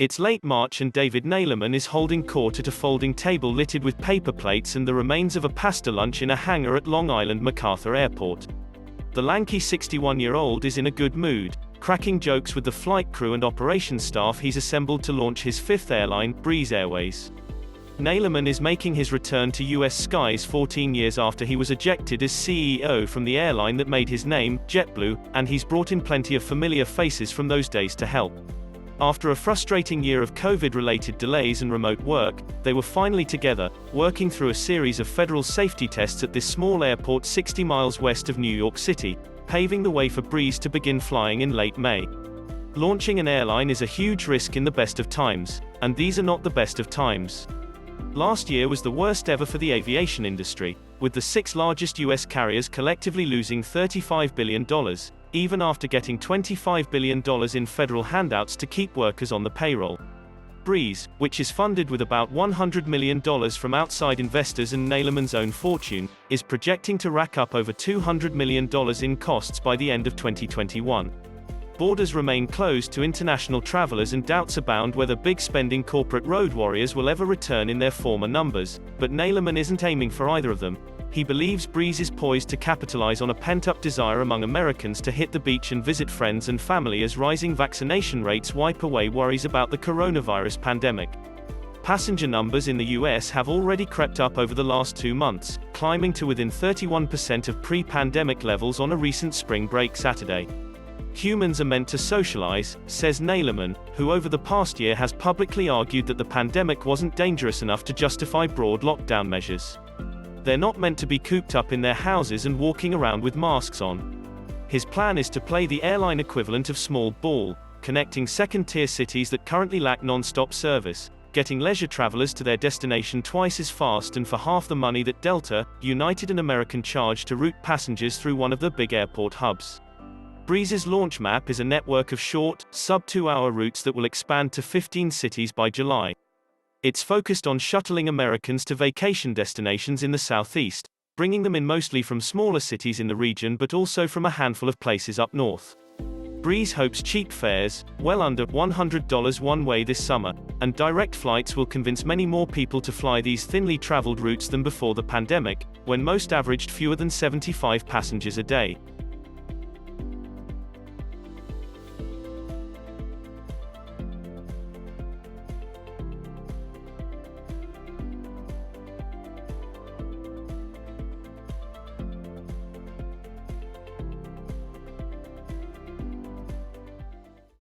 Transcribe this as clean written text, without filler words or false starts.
It's late March and David Neeleman is holding court at a folding table littered with paper plates and the remains of a pasta lunch in a hangar at Long Island MacArthur Airport. The lanky 61-year-old is in a good mood, cracking jokes with the flight crew and operations staff he's assembled to launch his fifth airline, Breeze Airways. Neeleman is making his return to U.S. skies 14 years after he was ejected as CEO from the airline that made his name, JetBlue, and he's brought in plenty of familiar faces from those days to help. After a frustrating year of COVID-related delays and remote work, they were finally together, working through a series of federal safety tests at this small airport 60 miles west of New York City, paving the way for Breeze to begin flying in late May. Launching an airline is a huge risk in the best of times, and these are not the best of times. Last year was the worst ever for the aviation industry, with the six largest U.S. carriers collectively losing $35 billion, even after getting $25 billion in federal handouts to keep workers on the payroll. Breeze, which is funded with about $100 million from outside investors and Neeleman's own fortune, is projecting to rack up over $200 million in costs by the end of 2021. Borders remain closed to international travelers and doubts abound whether big-spending corporate road warriors will ever return in their former numbers, but Neeleman isn't aiming for either of them. He believes Breeze is poised to capitalize on a pent-up desire among Americans to hit the beach and visit friends and family as rising vaccination rates wipe away worries about the coronavirus pandemic. Passenger numbers in the US have already crept up over the last 2 months, climbing to within 31% of pre-pandemic levels on a recent spring break Saturday. Humans are meant to socialize, says Neeleman, who over the past year has publicly argued that the pandemic wasn't dangerous enough to justify broad lockdown measures. They're not meant to be cooped up in their houses and walking around with masks on. His plan is to play the airline equivalent of small ball, connecting second-tier cities that currently lack nonstop service, getting leisure travelers to their destination twice as fast and for half the money that Delta, United and American charge to route passengers through one of the big airport hubs. Breeze's launch map is a network of short, sub-2-hour routes that will expand to 15 cities by July. It's focused on shuttling Americans to vacation destinations in the southeast, bringing them in mostly from smaller cities in the region but also from a handful of places up north. Breeze hopes cheap fares, well under $100 one way this summer, and direct flights will convince many more people to fly these thinly traveled routes than before the pandemic, when most averaged fewer than 75 passengers a day.